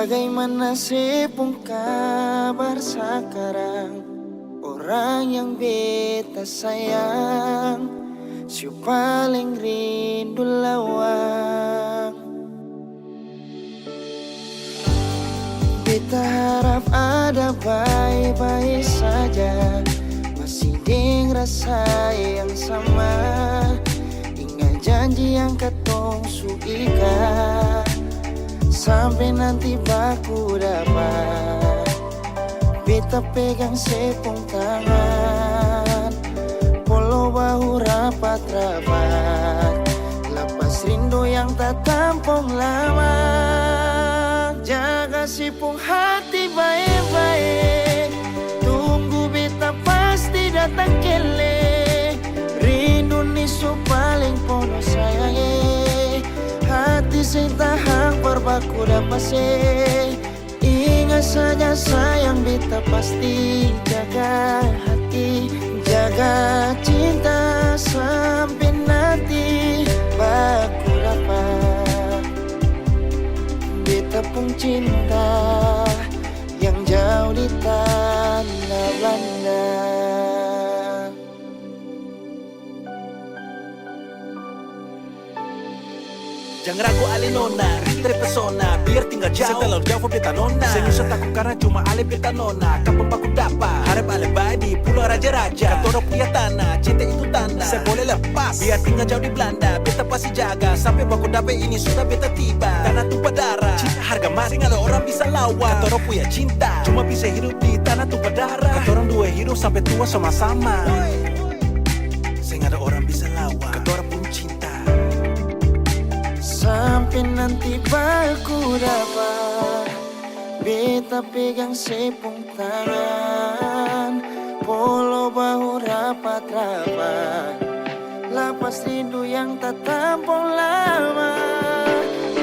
Bagaimana sepung kabar sekarang? Orang yang beta sayang, siu paling rindu lawang. Beta harap ada baik-baik saja, masih deng rasa yang sama. Ingat janji yang katong su ikat, sampai nanti baku dapat. Beta pegang sepung tangan, polo bahu rapat-rapat. Lepas rindu yang tak tampung lama. Jaga sepung hati baik-baik, tunggu beta pasti datang kele. Rindu nisu paling pono sayange, hati sing tahan berbaku dapat se. Ingat saja sayang, beta pasti jaga hati, jaga cinta sampai nanti baku dapat. Beta pun cinta yang jauh di tanah Belanda. Jangan ragu ale nona, rindu terpesona, biar tinggal jauh setelah jauh beta nona. Senyum takut karena cuma ale beta nona. Kapan baku dapat, harap ale badi pulau raja-raja. Katoro punya tanah, cinta itu tanda, saya boleh lepas, biar tinggal jauh di Belanda. Beta pasti jaga, sampai baku dapat ini sudah beta tiba. Tanah tumpah darah, cinta harga mati, nggak ada orang bisa lawan. Katoro punya cinta, cuma bisa hidup di tanah tumpah darah. Katorang dua hidup sampai tua sama-sama, saya nggak ada orang bisa lawan. Katoro pun cinta sampai nanti baku dapat. Beta pegang sepung tangan, polo bahu rapat-rapat. Lapas rindu yang tak tampung lama.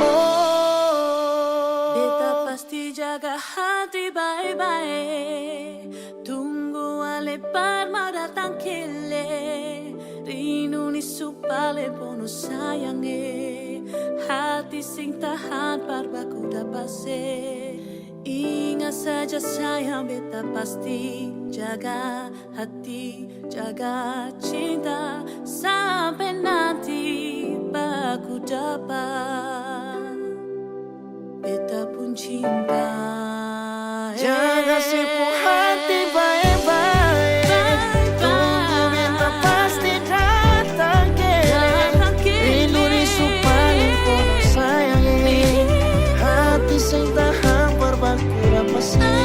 Oh, beta pasti jaga hati baik-baik, tunggu ale parma datang kele. Rindu nisu pale pono sayange, hati sing tahan parbaku dapat se. Ingat saja sayang, beta pasti jaga hati, jaga cinta sampai nanti baku dapat. Beta pun cinta, jaga sepung hati baik-baik, tunggu beta pasti datang kele. Rindu nisu paling pono sayange, hati sing tahan berbaku dapat se.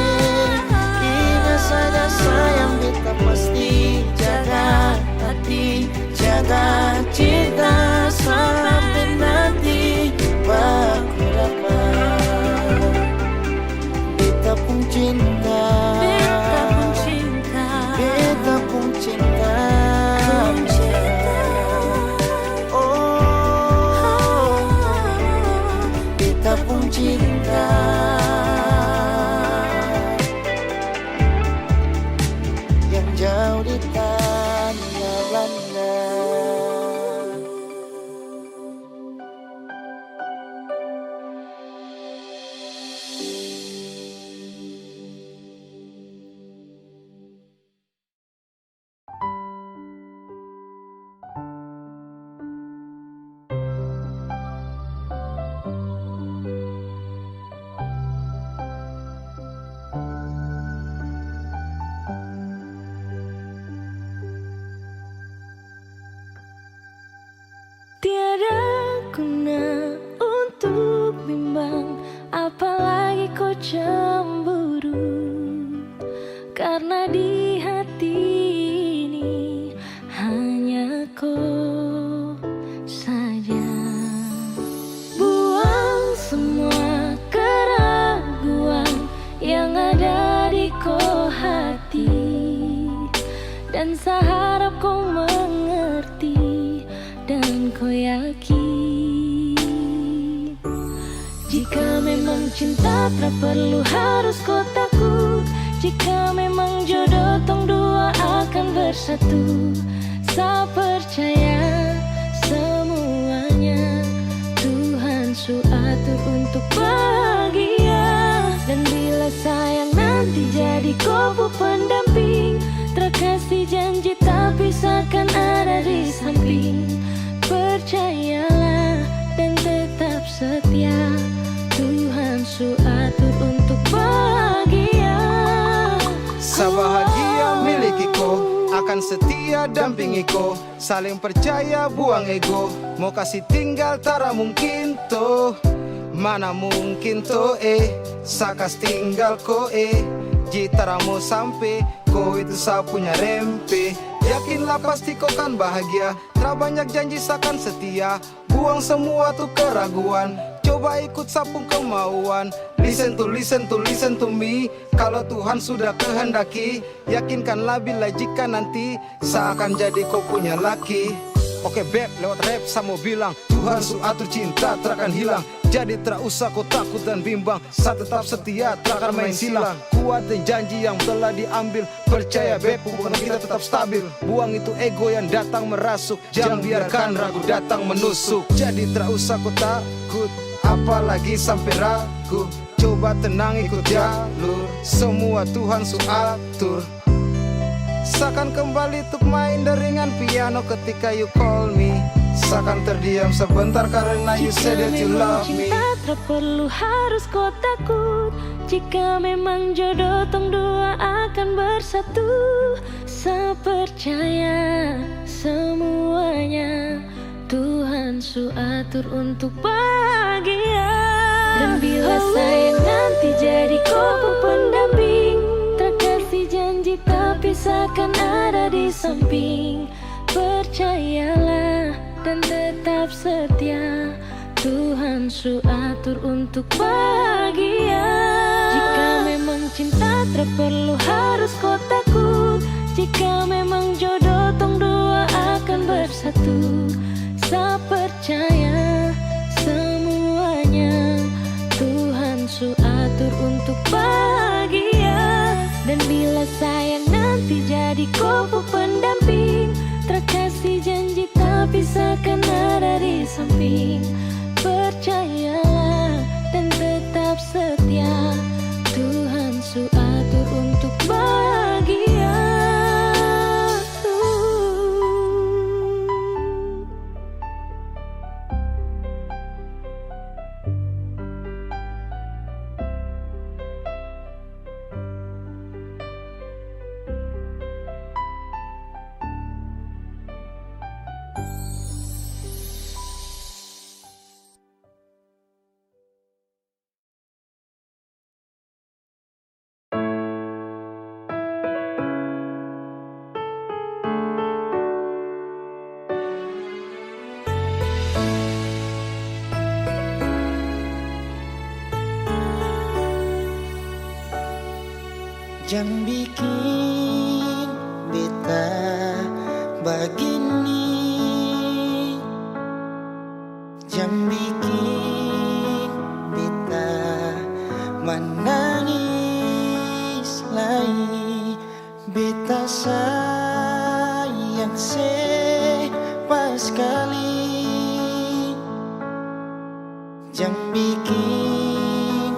Ingat saja sayang, beta pasti jaga hati, jaga cinta sampai nanti baku dapat. Beta pun cinta, beta pun cinta, beta pun cinta, oh, beta pun cinta yang jauh di tanah Belanda. Tiada guna untuk bimbang, apalagi kau cemburu. Karena di hati ini hanya kau saja. Buang semua keraguan yang ada di kau hati, dan saya harap kau mengerti dan kau yakin. Jika memang cinta tak perlu harus kau takut. Jika memang jodoh tong dua akan bersatu. Saya percaya semuanya Tuhan su atur untuk bahagia. jadi kubu pendamping. Terkasih janji tapi seakan ada di samping. Percayalah dan tetap setia, Tuhan su atur untuk bahagia. Sabahagia milikiku, akan setia dampingiku. Saling percaya buang ego, mau kasih tinggal tara mungkin tuh. Mana mungkin tuh sakas tinggal ko jitara mau sampai ko itu sa punya rempe. Yakinlah pasti kau kan bahagia, tra banyak janji sakan setia. Buang semua tuh keraguan, coba ikut sapung kemauan. Listen to me. Kalau Tuhan sudah kehendaki, yakinkanlah bila jika nanti seakan jadi kau punya laki. Oke beb, lewat rap saya mau bilang, Tuhan su atur cinta takkan hilang. Jadi tak usah kau takut dan bimbang, saya tetap setia takkan main silang. Kuatin janji yang telah diambil, percaya beb hubungan kita tetap stabil. Buang itu ego yang datang merasuk, jangan biarkan ragu datang menusuk. Jadi tak usah kau takut, apalagi sampai ragu. Coba tenang ikut jalur, semua Tuhan su atur. Seakan kembali untuk main deringan piano ketika you call me. Seakan terdiam sebentar karena you said that you love me. Jika memang cinta tak perlu harus kau takut. Jika memang jodoh tong dua akan bersatu. Saya percaya semuanya Tuhan su atur untuk bahagia. Dan bila saya nanti jadi kubu pendamping, terkasih janji tapi seakan ada di samping. Percayalah dan tetap setia, Tuhan su atur untuk bahagia. Jika memang cinta tak perlu harus kau takut. Jika memang jodoh tong dua akan bersatu. Saya percaya semuanya Tuhan su atur untuk bahagia. Dan bila saya nanti jadi kubu pendamping, terkasih janji tapi seakan ada di samping. Percayalah dan tetap setia, Tuhan su atur untuk bahagia. Jangan bikin beta begini, jangan bikin beta menangis lagi. Beta sayang sepas sekali. Jangan bikin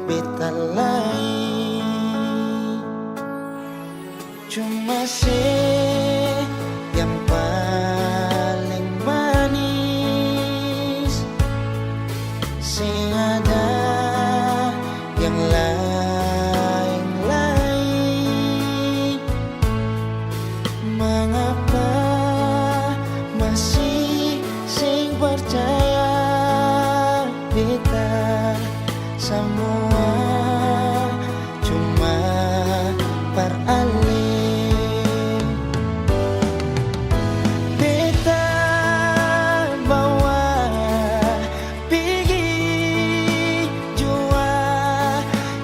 beta lain. Cuma yang paling manis, sing ada yang lain-lain. Mengapa masih sing percaya beta semua cuma peralih.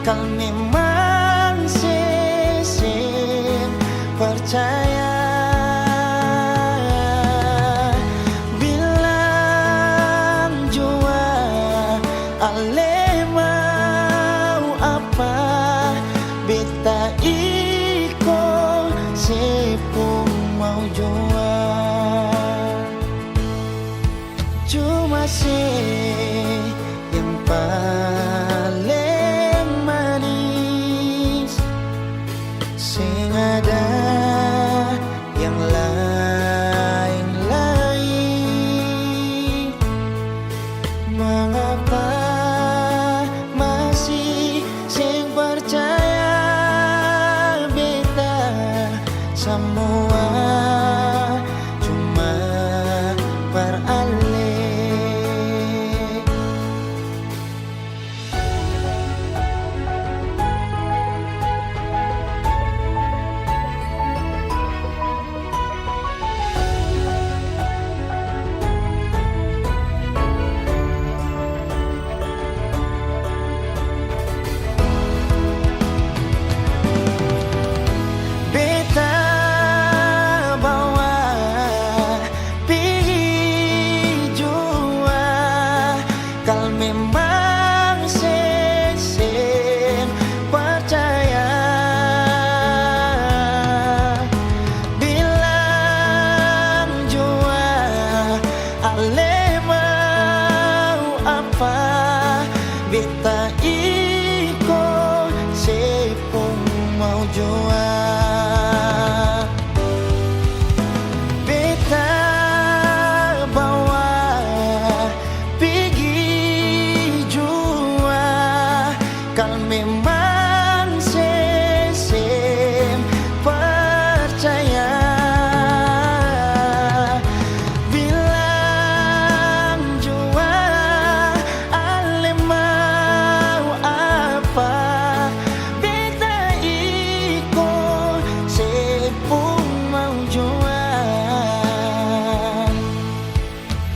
Kau memang sesing percaya. Bilang jua ale mau apa, beta iko sepung mau jua. Cuma yang paling manis,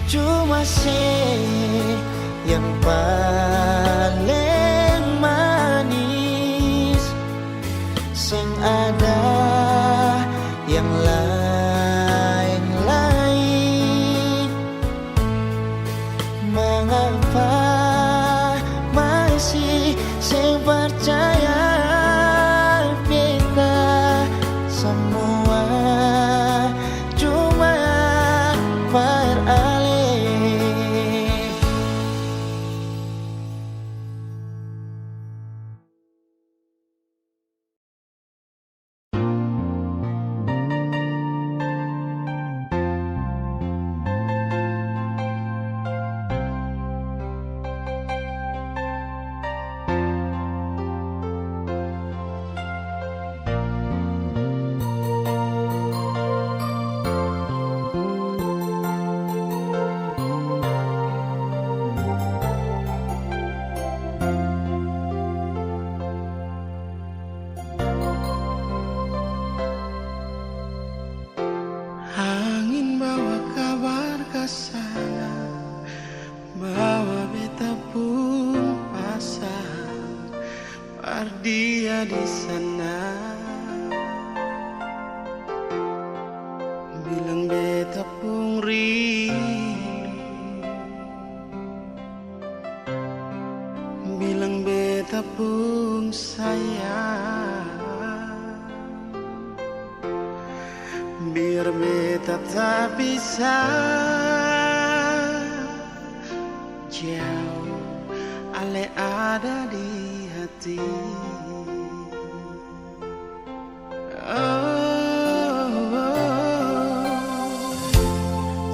cuma yang paling manis, sing ada yang lain-lain. Mengapa masih sing percaya kita semua cuma beralih. Angin bawa kabar ke sana, bawa beta pun pasang, dia di sana. Bilang beta pun rindu, bilang beta pun sayang. Biar beta tak bisa jauh, ale ada di hati.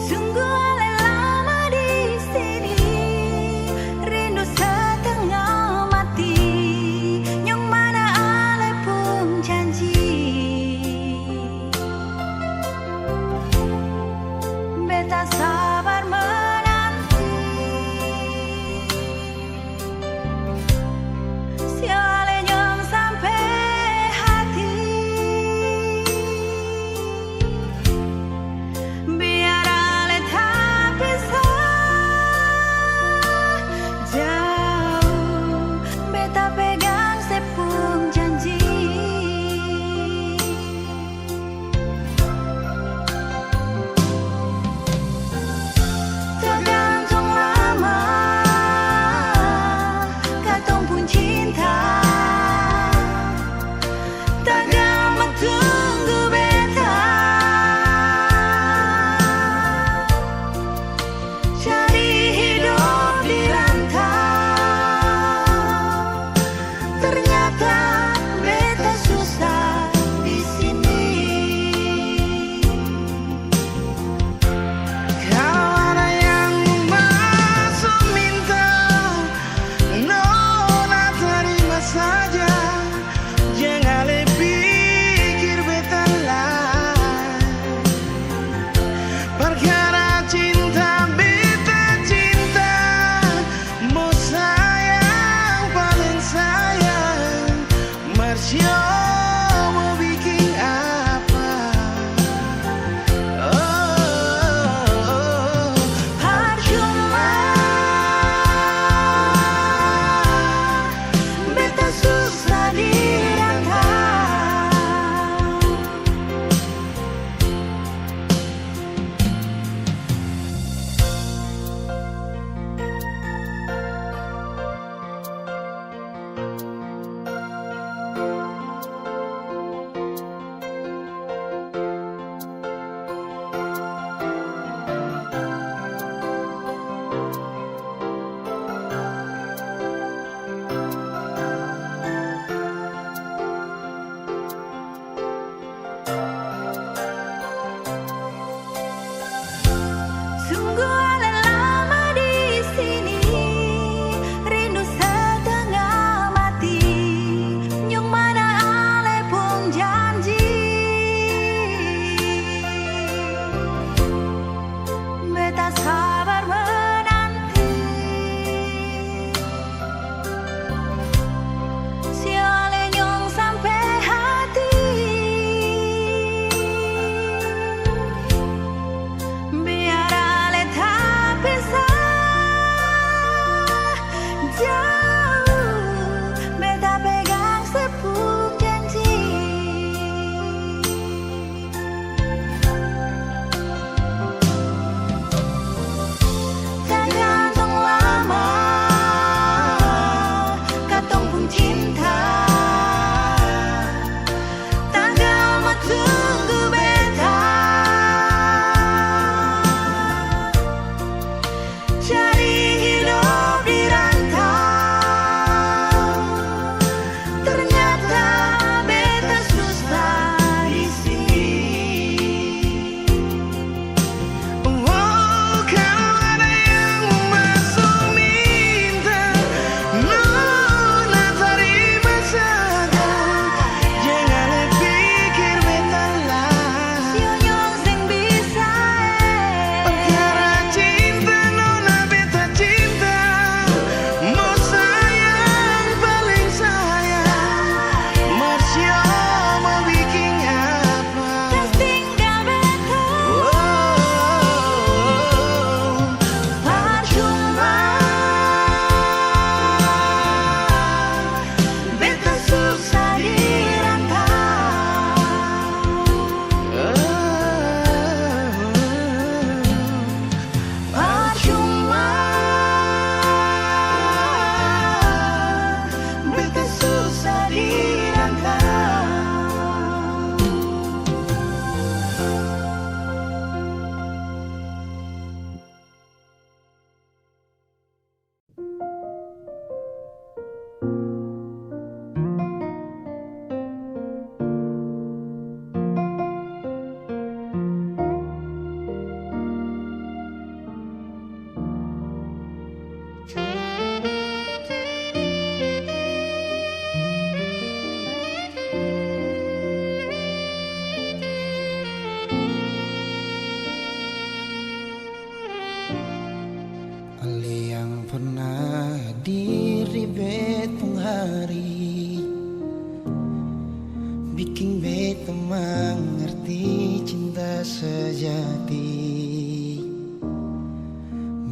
Sungguh ale lama di sini, rindu setengah mati. Yang mana ale pun janji, beta sabar menanti. Si ale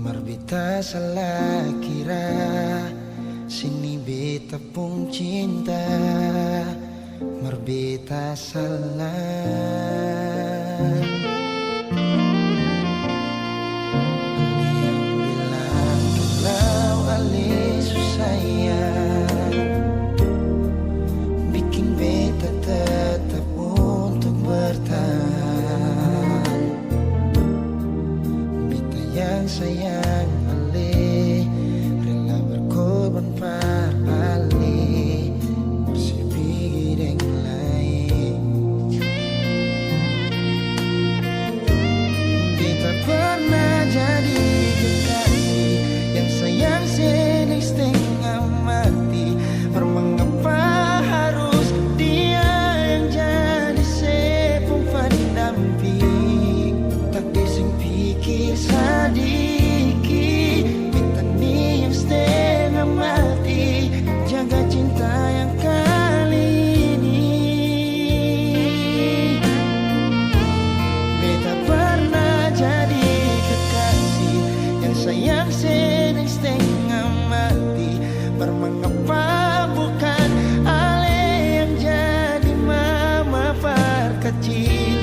Marbita salah kira sini beta pun cinta. Marbita salah. Sayang ale, rela berkorban parali, bersibir yang lain. Kita pernah jadi kekasih yang sayang senang setengah mati. Mengapa harus dia yang jadi sepung pendamping? Tak dising pikir sadis. Sayang sedang setengah mati. Mengapa bukan ale yang jadi mama perkecil.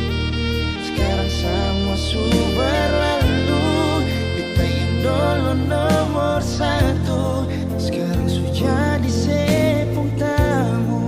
Sekarang semua sudah berlalu. Kita yang dulu nomor satu sekarang sudah jadi sepung tamu.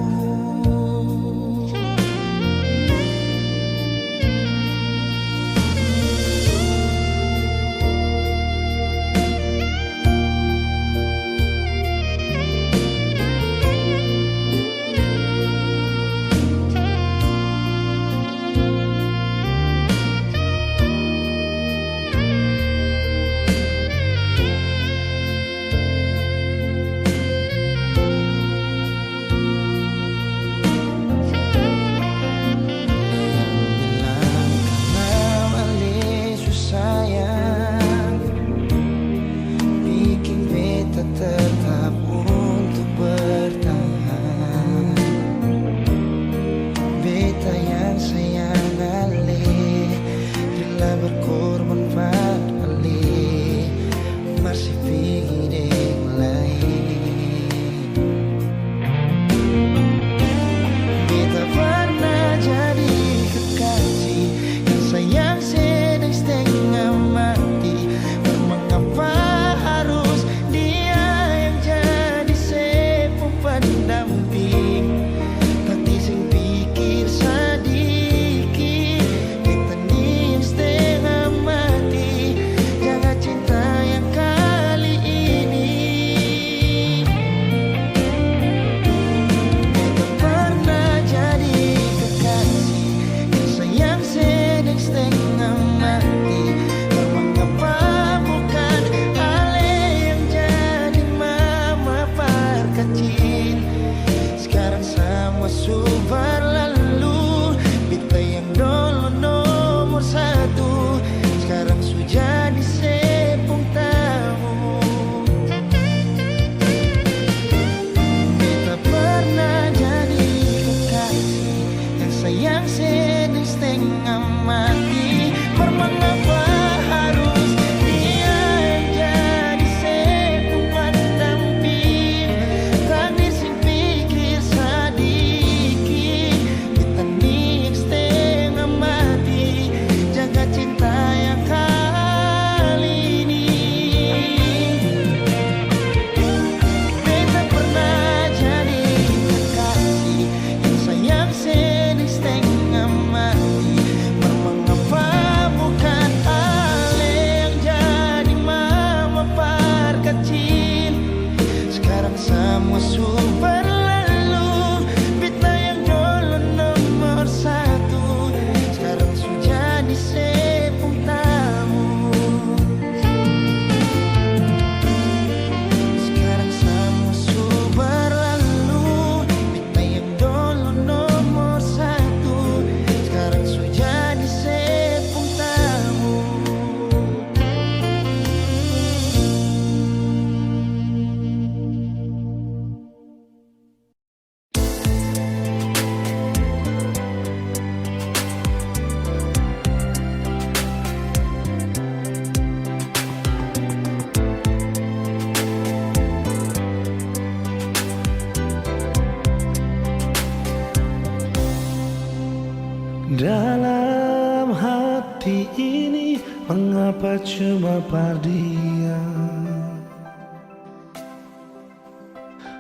cuma dia.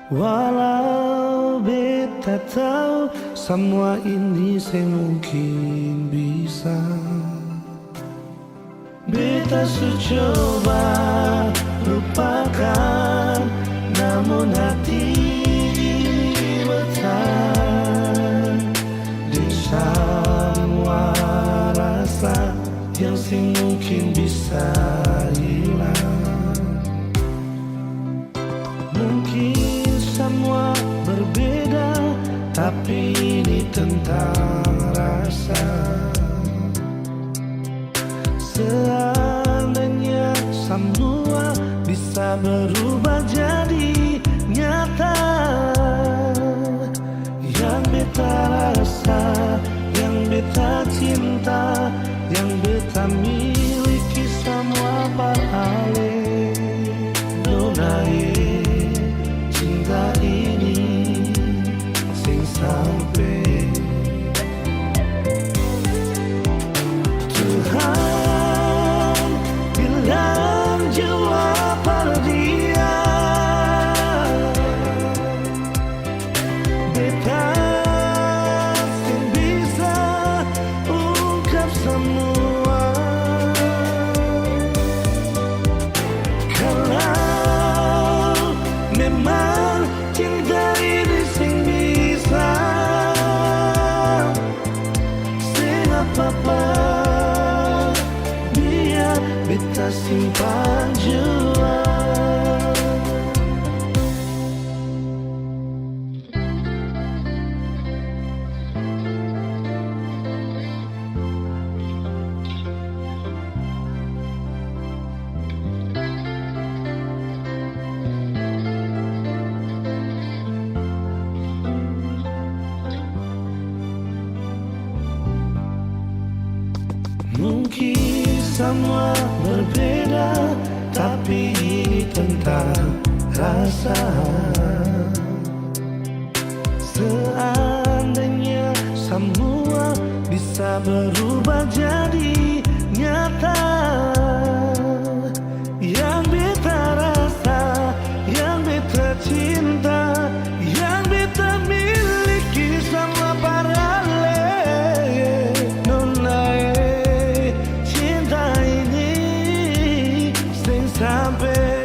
Walau beta tahu semua ini semungkin bisa, beta su coba lupakan, namun hati bertahan di semua rasa yang semungkin bisa hilang. Mungkin semua berbeda, tapi ini tentang rasa. Seandainya semua bisa berubah jadi nyata, yang beta rasa, yang beta cinta, yang beta miliki semua beralih. Donai cinta ini sing sampai Tuhan bilang jawab pada dia. Beta sing bisa ungkap semua. Kalau memang cinta ini sing bisa, sing apa-apa biar beta simpan jua. Mungkin semua berbeda, tapi ini tentang rasa. Seandainya semua bisa berubah jadi nyata, yang beta rasa, yang beta cinta, yang beta miliki sama paralel. Nona cinta ini sing sampai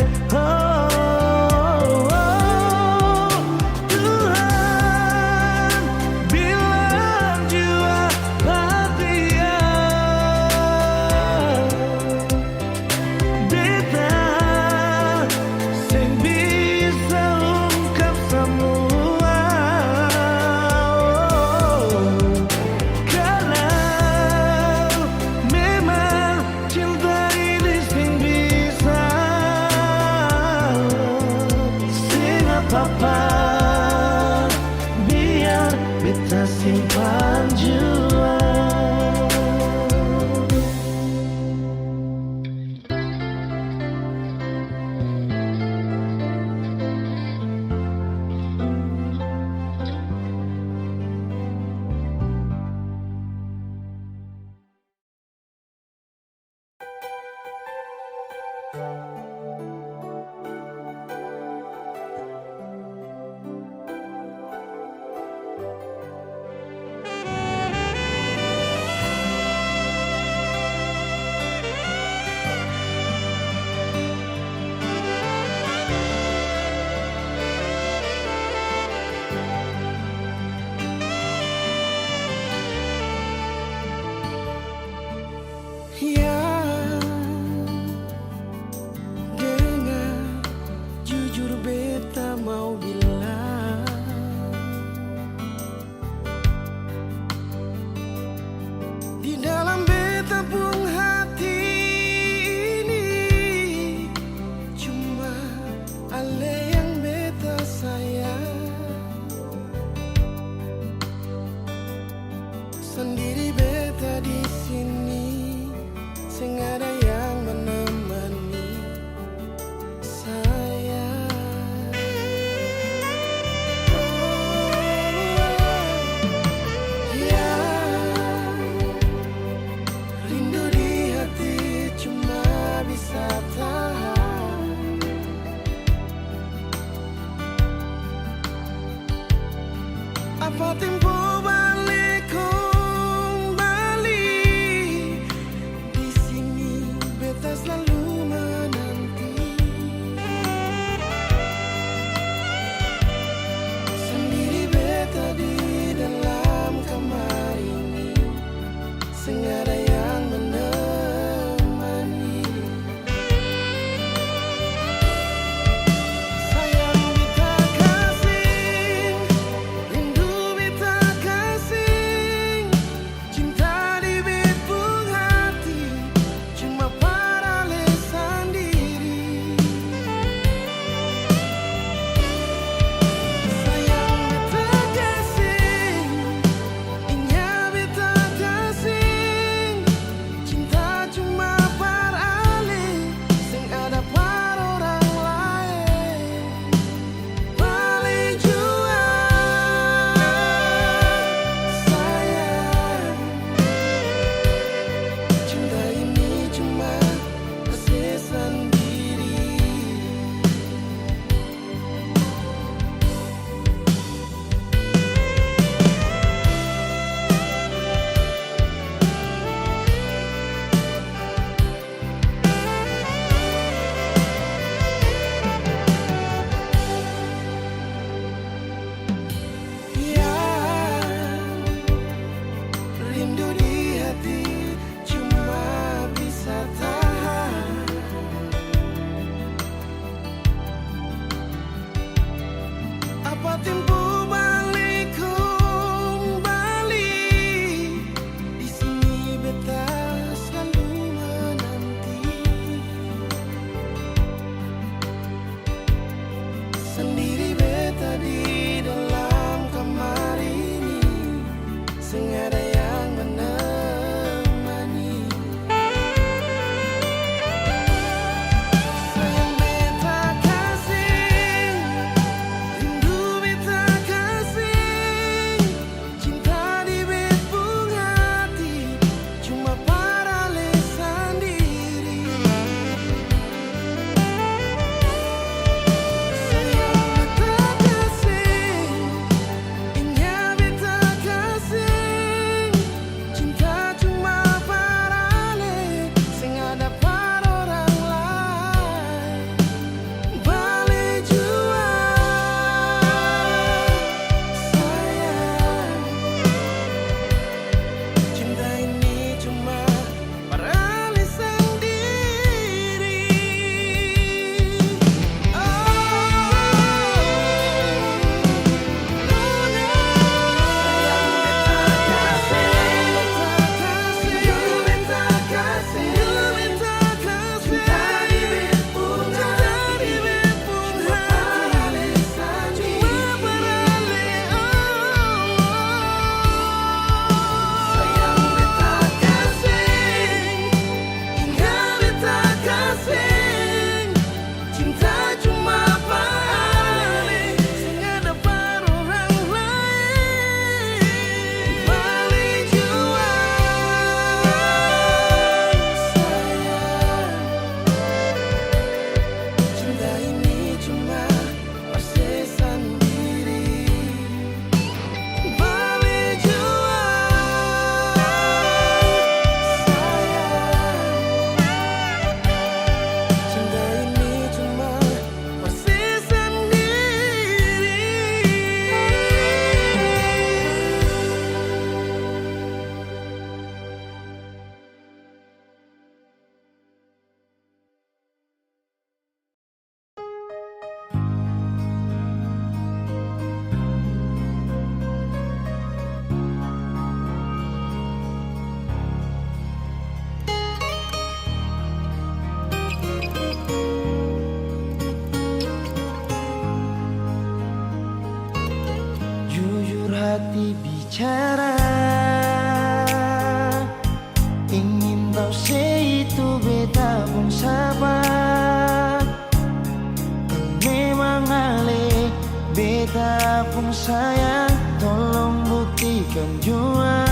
sayang, tolong buktikan jua,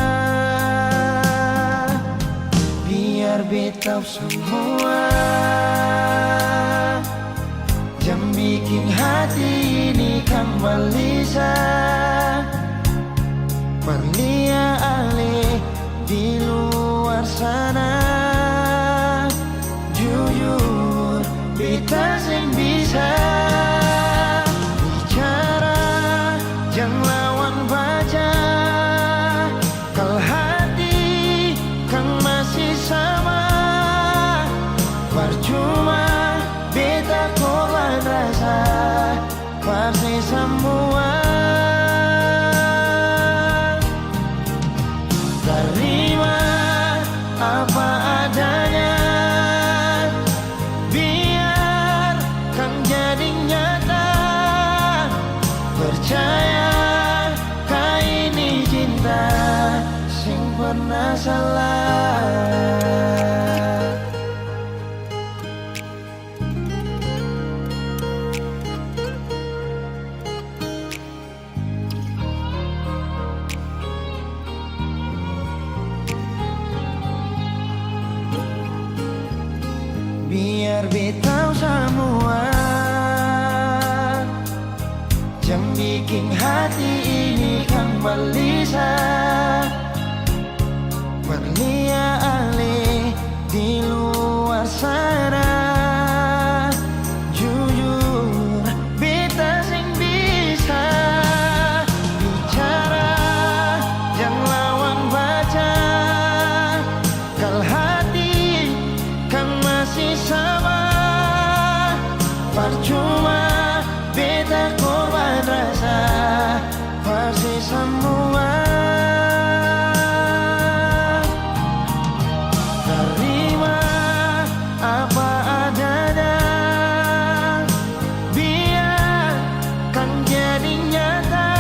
biar beta semua jangan bikin hati ini kembali perlia alih di luar sana. Jujur beta sing bisa bicara, jangan lawan baca. Kalau hati kan masih sama, percuma beta korban rasa pasti semua. Terima apa adanya, biar kan jadi nyata. Percaya kau ini cinta sing pernah salah. Biar beta semua jangan bikin hati ini kembali perlia alih di luar sana. Jujur beta sing bisa bicara, jangan lawan baca. Kalau hati kan masih sama, percuma beta korban rasa pasti semua. Terima apa adanya, biar kan jadi nyata.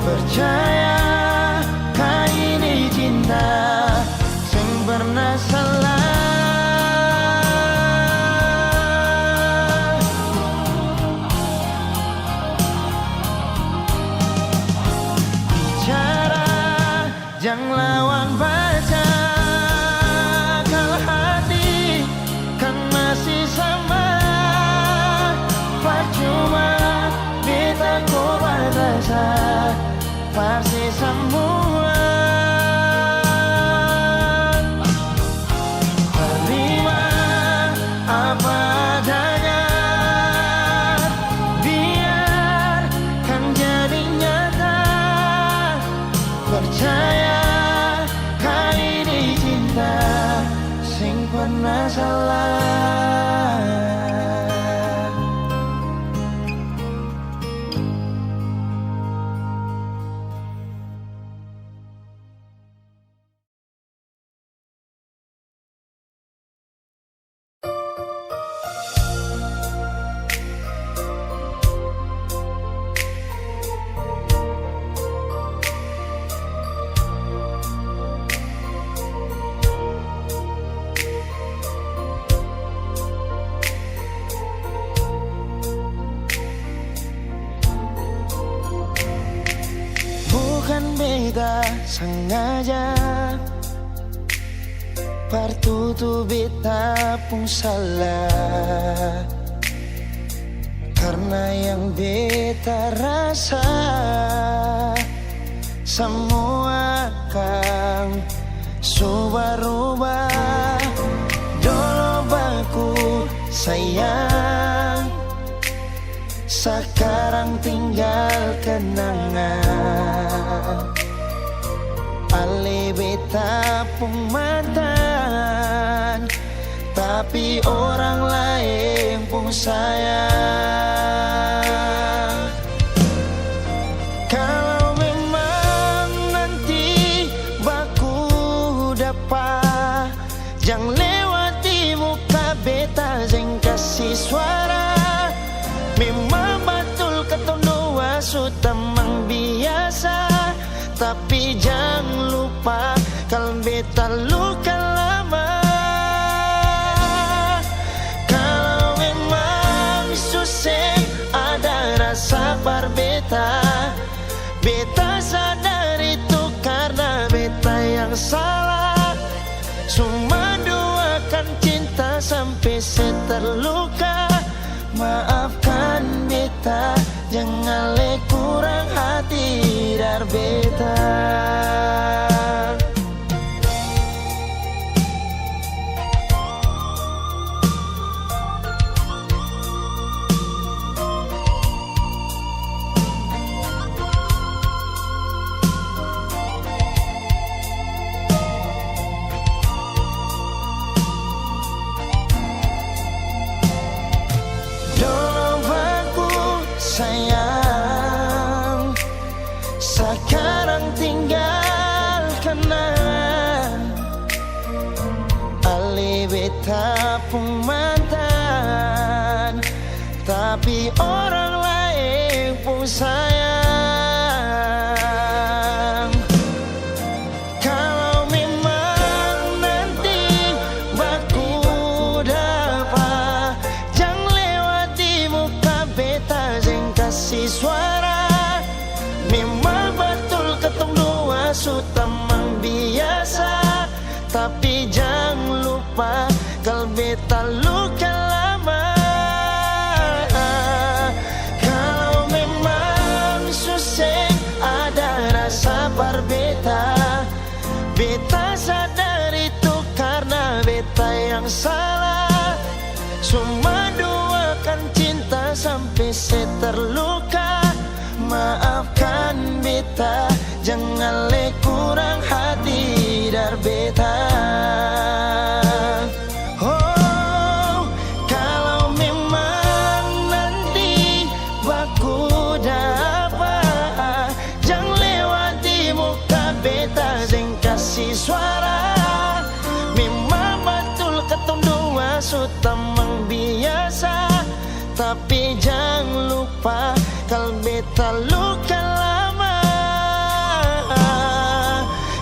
Percaya kau ini cinta sing pernah salah. Jangan lawan baca. Kalau hati kan masih sama, percuma beta korban rasa pasti semua. Terima apa adanya, biar kan jadi nyata. Percaya kau ini cinta sing pernah salah. Bukan beta sengaja, partutu beta pun salah. Karena yang beta rasa semua kan subah-rubah. Dulu baku sayang, sekarang tinggal kenangan. Ale beta pun mantan, tapi orang lain pun sayang. Kalau memang nanti baku dapat, jangan lewati muka beta yang kasih suara. Memang betul kata dua sudah memang biasa, tapi jangan lupa kalau beta luka lama. Kalau memang susah ada rasa sabar beta. Beta sadar itu karena beta yang salah. Cuma doakan cinta sampai terluka. Maafkan beta, jangan le kurang hati dar beta. Sayang, sekarang tinggal kenangan. Ali beta pun mantan, tapi orang lain pun sayang. Kalau memang nanti baku dapat, jangan lewati muka beta jeng kasih suara. Memang betul ketemu dua sutamang biasa, tapi jangan lupa kalau beta luka lama. Kalau memang susah ada rasa berbeta, beta sadar itu karena beta yang salah. Cuma doakan cinta sampai terluka. Maafkan beta, jangan le kurang hati dar beta. Oh, kalau memang nanti baku dapat, jangan lewati muka beta jeng kasih suara. Memang betul ketemu dua sutamang biasa, tapi jangan lupa kalau beta luka lama.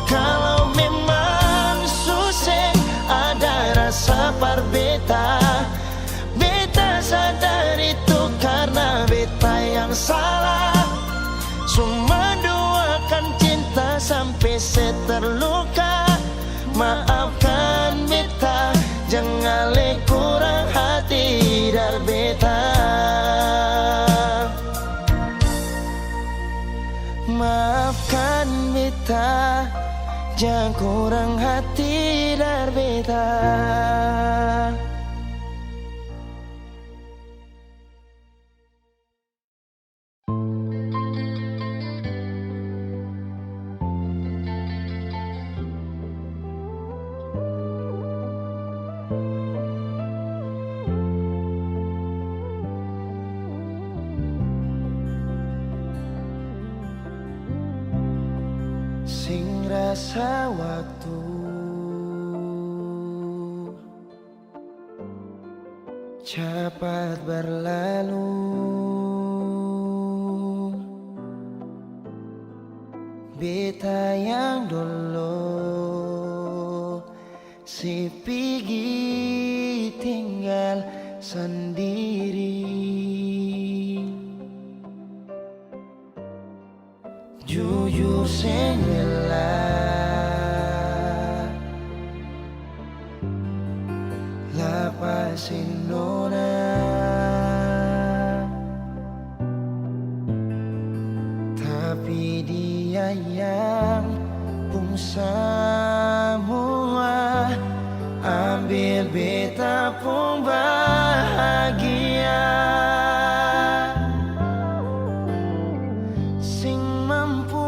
Kalau memang susah ada rasa berbeta, beta sadar itu karena beta yang salah. Cuma doakan cinta sampai terluka. Maafkan beta, jangan le kurang hati dar beta. Maafkan beta, jangan kurang hati dar beta. Sing rasa waktu cepat berlalu, beta yang dulu si pigi tinggal sendiri. Jujur sing lelah lapasin nona, tapi dia yang pun semua ambil beta pun bahagia. Sing mampu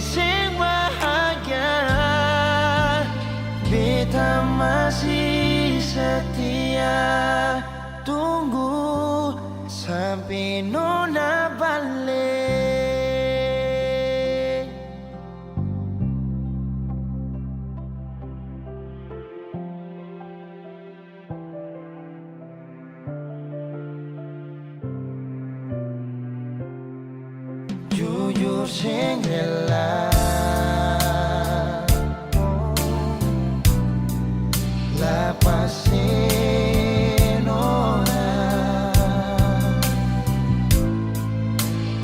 sing bahagia. Beta masih setia, tunggu sampai nona balik. Jujur sing rela lepasin orang,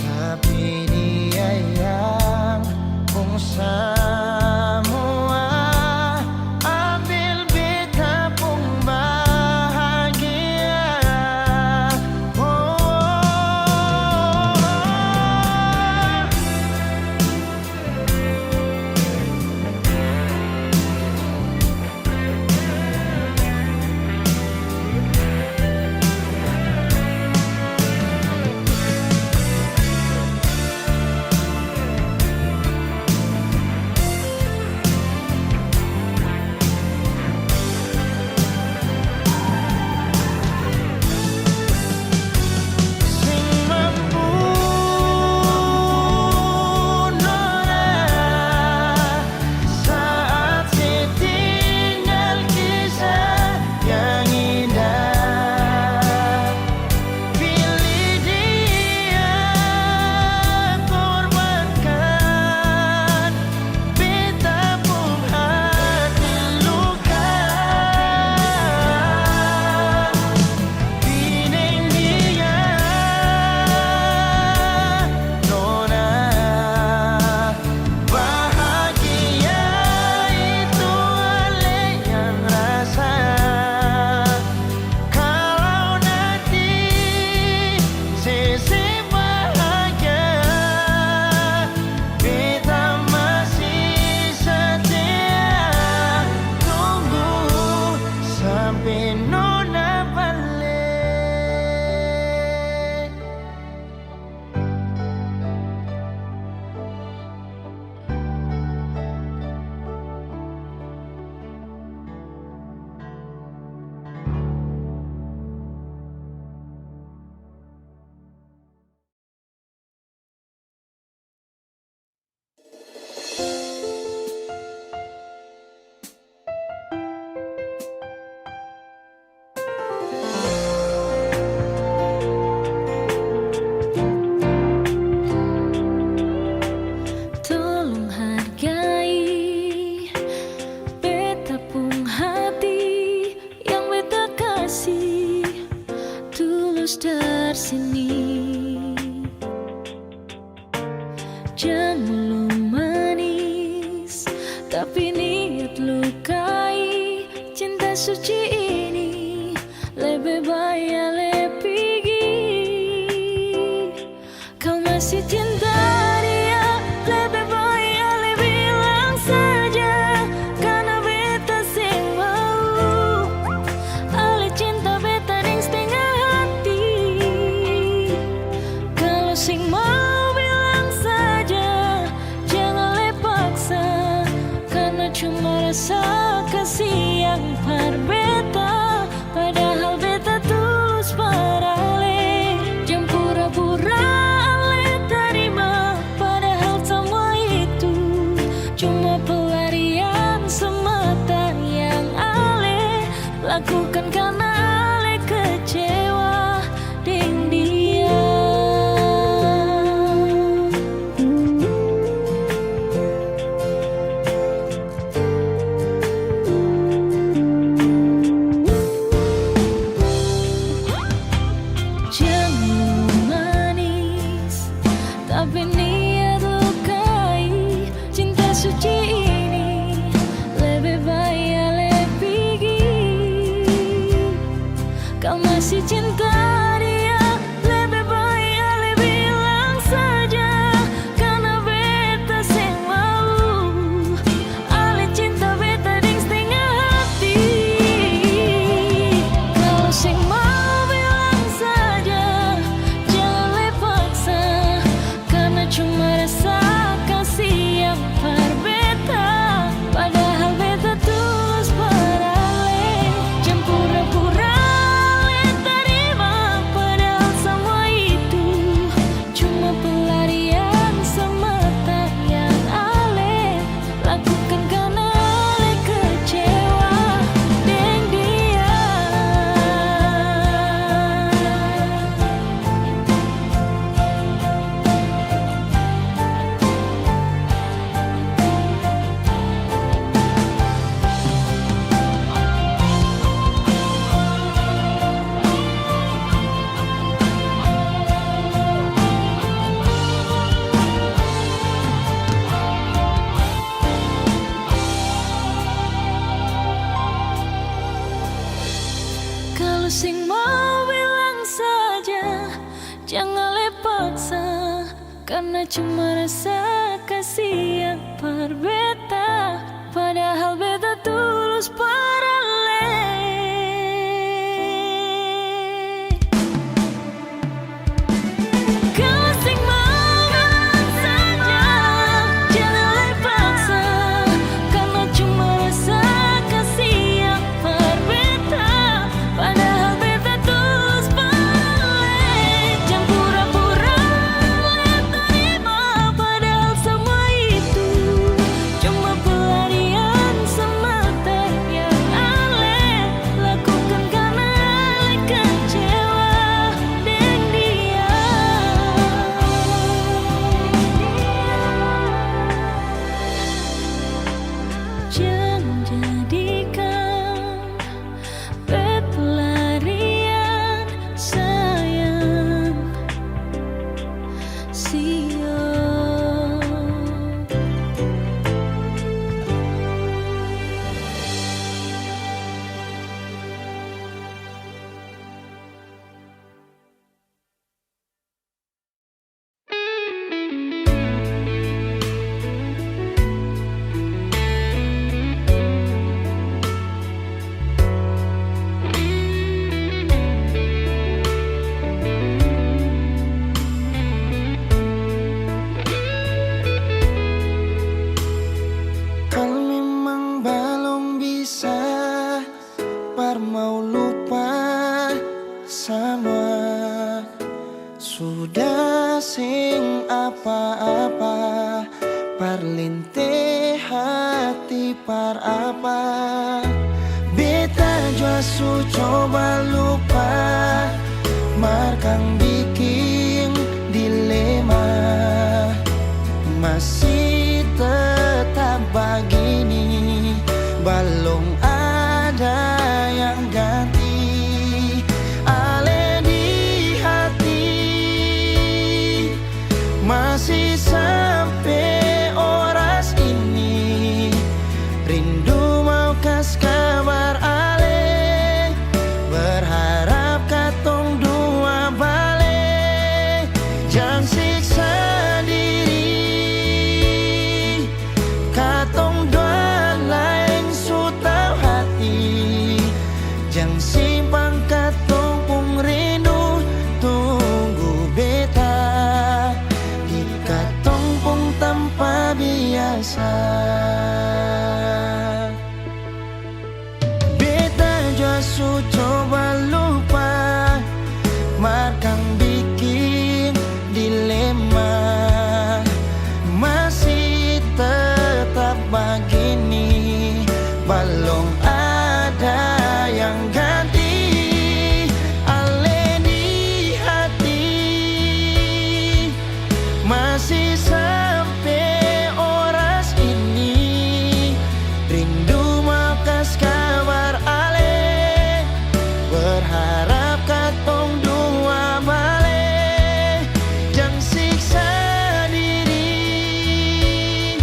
tapi dia yang pun semua ambil beta pun bahagia. Tapi niat lukai cinta suci ini lebih baik pergi. Kau masih cinta dia, lebih baik bilang saja, karena beta sing mau ale cinta beta ding setengah hati. Kalau sing mau bilang saja, jangan lepaksa, karena cuma rasa kasih yang berbeda. Padahal beta tulus parale, jam pura-pura ale terima. Padahal semua itu cuma pelarian semata yang ale lakukan karena ale kecewa dengan dia. Tapi niat lukai cinta suci ini lebih baik pergi. Kau masih cinta dia, lebih baik bilang saja, karena beta sing mau ale cinta beta ding setengah hati. Kalau sing mau bilang saja, jangan lepaksa, karena Jangan lepaksa, karena cuma rasa kasih yang berbeda. Padahal beta tulus paralel. Kau asing mengenang saja, jangan lepaksa, karena cuma rasa kasih yang berbeda. Padahal beta tulus paralel. Jangan pura-pura terima, padahal semua itu cuma pelarian semata yang Ale lakukan karena Ale kecewa dengan dia. Jangan jadikan pelarian sayang, siap. Kalau memang belum bisa mau lupa sama, sudah sing apa-apa perlinte hati par apa. Beta jua su coba lupa, markang bikin dilema. Masih tetap begini, belum ada yang ganti. Ale di hati masih sampai oras ini, rindu mau kas kabar Ale, berharap katong dua balik. Jangan siksa diri, katong dua lain su tau hati. Jangan simpang katong pung rindu, tunggu beta di katong pung tanpa biasa. Beta jua su coba lupa, markang bikin dilema. Masih tetap begini, belum ada yang ganti. Ale di hati masih sampai oras ini, rindu mau kas kabar Ale, berharap katong dua balik. Jangan siksa diri,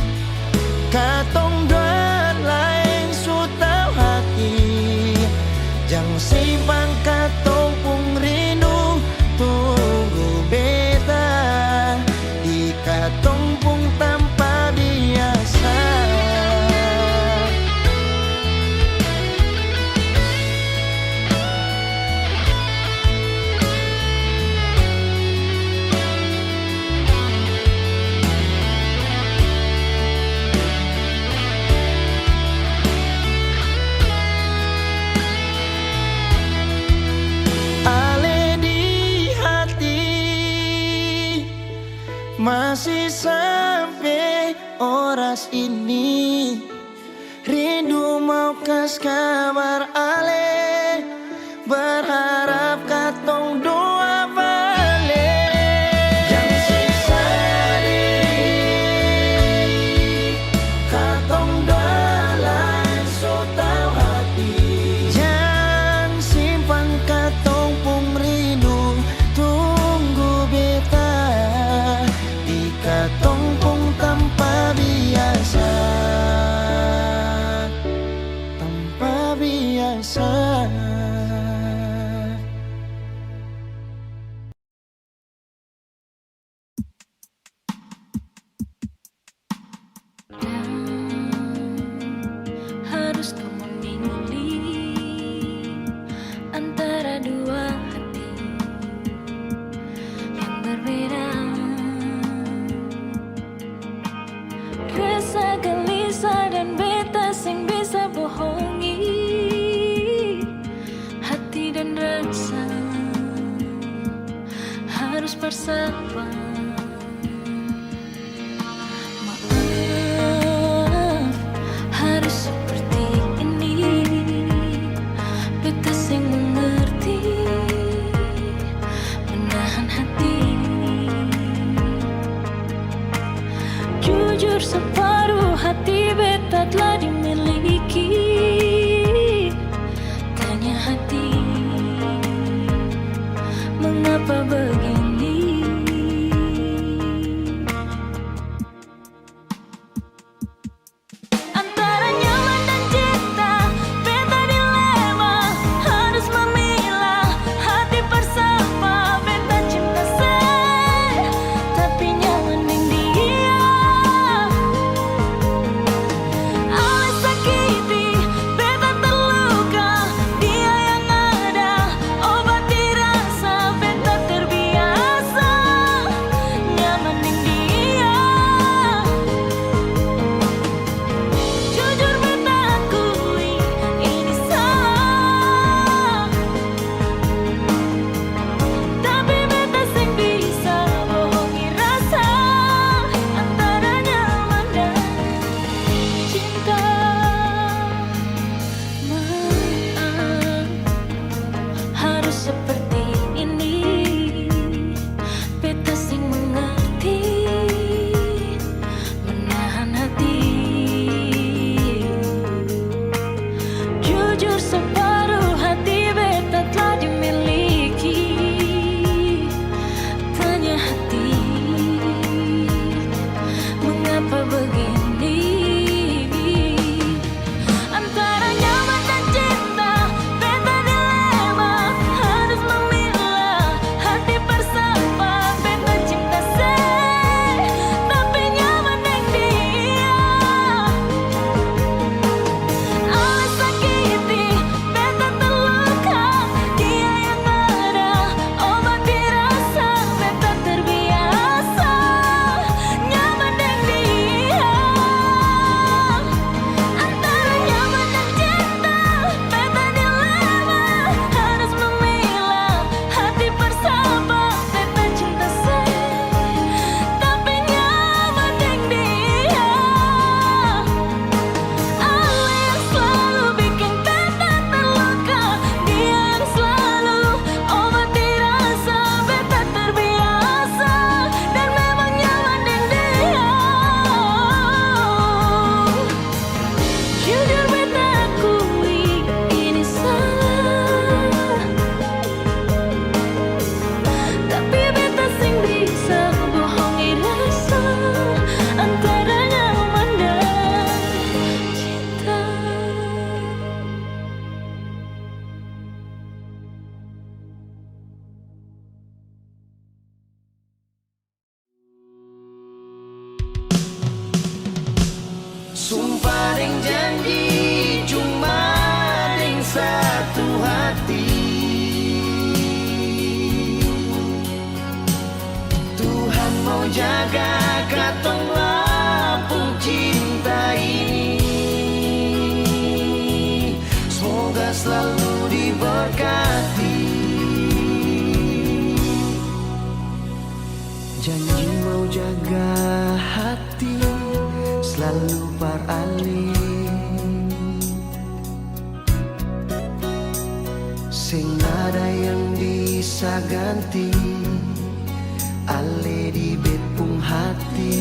katong dua lain su tau hati. Jangan simpang katong pung rindu, tunggu beta di katong pung tanpa biasa. Ale di hati masih sampai oras ini, rindu mau kas kabar Ale, berharap katong dua balik. Jangan siksa diri, katong dua lain su tau hati. Jangan simpan katong pung rindu, tunggu beta di katong pung tanpa biasa, tanpa biasa. harus bersama. Maaf, harus seperti ini. Beta sing mengerti, menahan hati. Jujur separuh hati beta telah dimiliki. Tanya hati, mengapa begini? Antara nyaman dan cinta, beta dilema. Harus memilah hati bersama. Beta cinta saya, tapi nyaman dengan dia. Alis sakiti, beta terluka. Dia yang ada, obati rasa. Beta terbiasa, nyaman dengan dia. Jujur beta akui, ini salah. Tapi beta sing bisa bohongi rasa. Antara nyaman dan cinta. Maaf, harus seperti ini. Beta sing mengerti, menahan hati. Jujur separuh hati beta telah dimiliki. Tanya hati, mengapa begini? Antara nyaman dan cinta, beta dilema. Harus memilah hati bersama. Beta cinta saya, tapi nyaman dengan dia. Alis sakiti, beta terluka. Dia yang ada, obati rasa. Beta terbiasa, nyaman dengan dia. Antara nyaman dan cinta, beta dilema. Harus memilah hati bersama. Beta cinta saya, tapi nyaman dengan dia. Allah yang selalu bikin beta terluka. Dia yang selalu obati rasa. Beta terbiasa, dan memang nyaman dengan dia. Jujur beta akui, ini salah. Tapi beta sing bisa bohongi rasa. Antara nyaman dan cinta. Sumpah deng janji, cuma deng satu hati. Tuhan mau jaga katong lapung cinta ini. Semoga selalu diberkati. Janji mau jaga hati, selalu paralih. Sing ada yang bisa ganti, ale di bepung hati.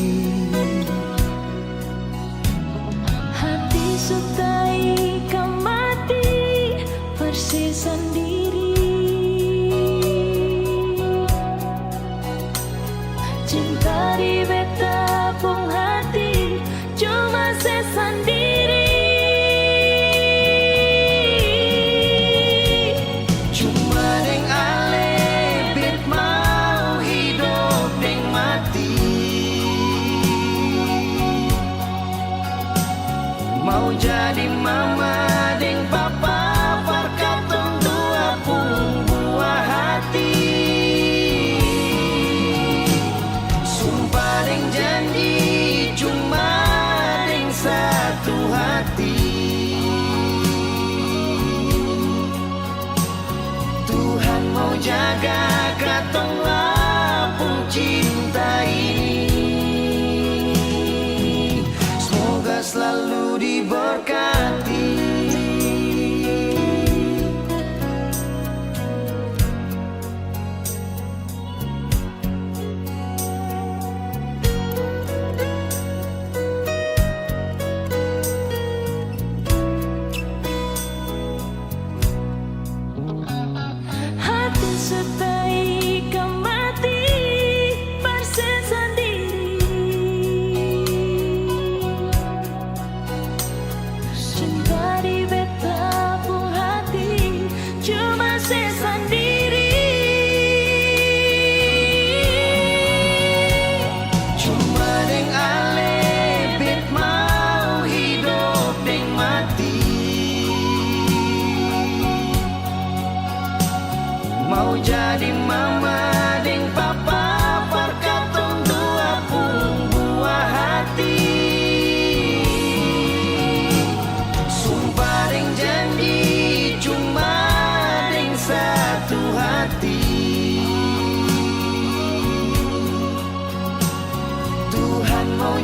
Hati sutai kamati, persis sendiri. Cinta di beta pung hati, cuma sesendiri. Cuma deng ale bet mau hidup deng mati. Mau jadi mama deng papa, perkatong dua pung buah hati. Sumpah deng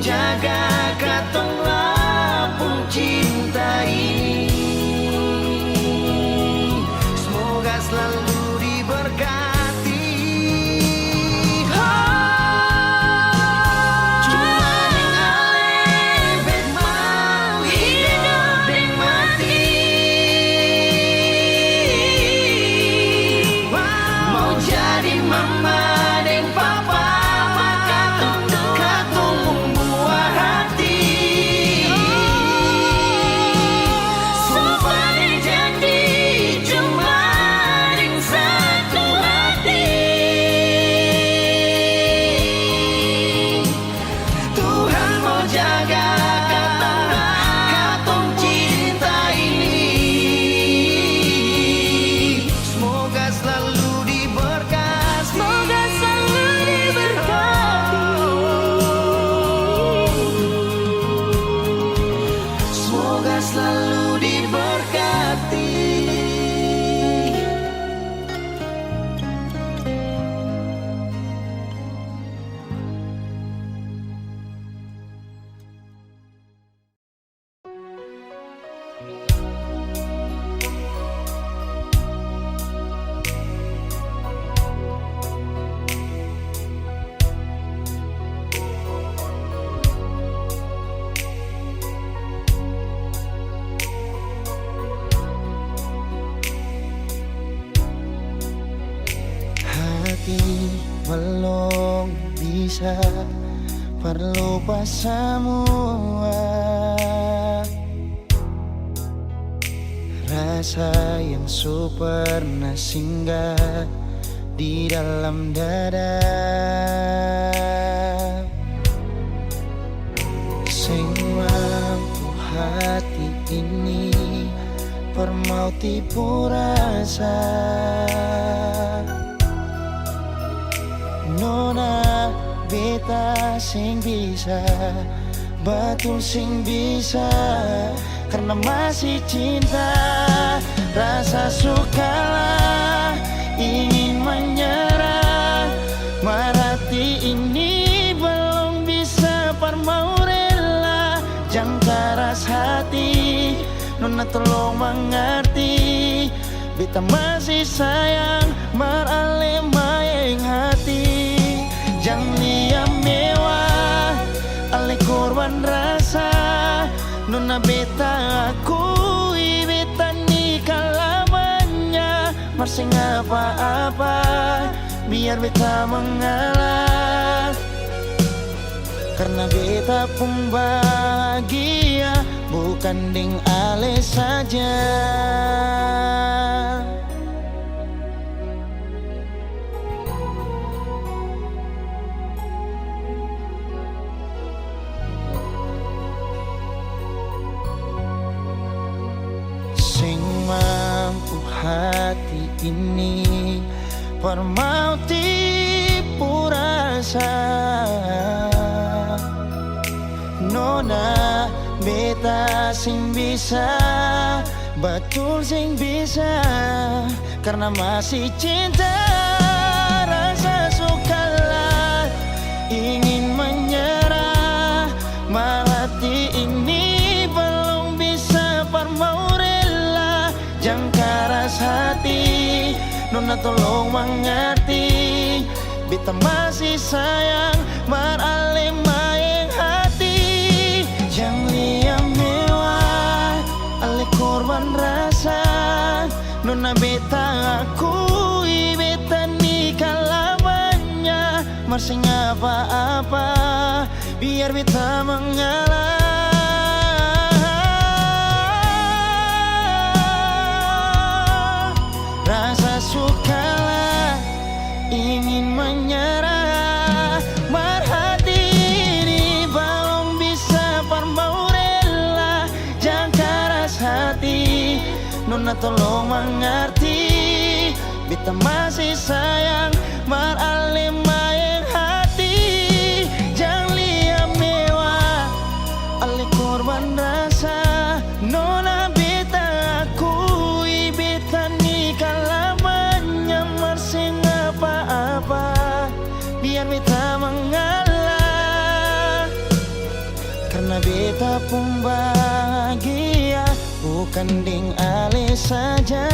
jaga katong lapung cinta ini. Semoga selalu diberkati. Cuma deng ale bet mau hidup deng mati. Mau jadi mama deng papa, katong buah hati. Sumpah deng janji cuma deng satu hati. Tuhan mau jaga katong cinta ini. Semoga selalu diberkati. Semoga selalu diberkati. Semoga selalu diberkati. Hati belum bisa berlupa semua. Rasa yang pernah singgah di dalam dada. Sing mampu hati ini permau tipu rasa. Nona beta sing bisa, betul sing bisa, karena masih cinta. Rasa sukalah ingin menyerah, marati ini belum bisa parmau rela. Jangan keras hati, nona tolong mengerti. Beta masih sayang, marale mayeng hati. Jangan liam mewah, ale korban rasa. Nona beta akui, beta nikah lamanya. Masih apa-apa, biar beta mengalah. Karena beta pun bahagia, bukan deng ale saja. Sing mampu hati ini permau tipu rasa. Nona beta sing bisa, betul sing bisa, karena masih cinta. Rasa sukalah ingin menyerah, marati ini belum bisa parmau rela. Jangan keras hati, nona tolong mengerti. Beta masih sayang, marale mayeng hati. Jangan liam mewah, ale korban rasa. Nona beta akui, beta nikah lamanya. Masih apa-apa, biar beta mengalah. Rasa sukalah ingin menyerah, marhati ini belum bisa parmau rela. Jangan keras hati, nona tolong mengerti. Beta masih sayang, marale mayeng hati. Jangan liam mewah, ale korban rasa. Nona beta akui, beta nikah lamanya. Masih apa-apa, biar beta mengalah. pun bahagia, bukan ding ale saja.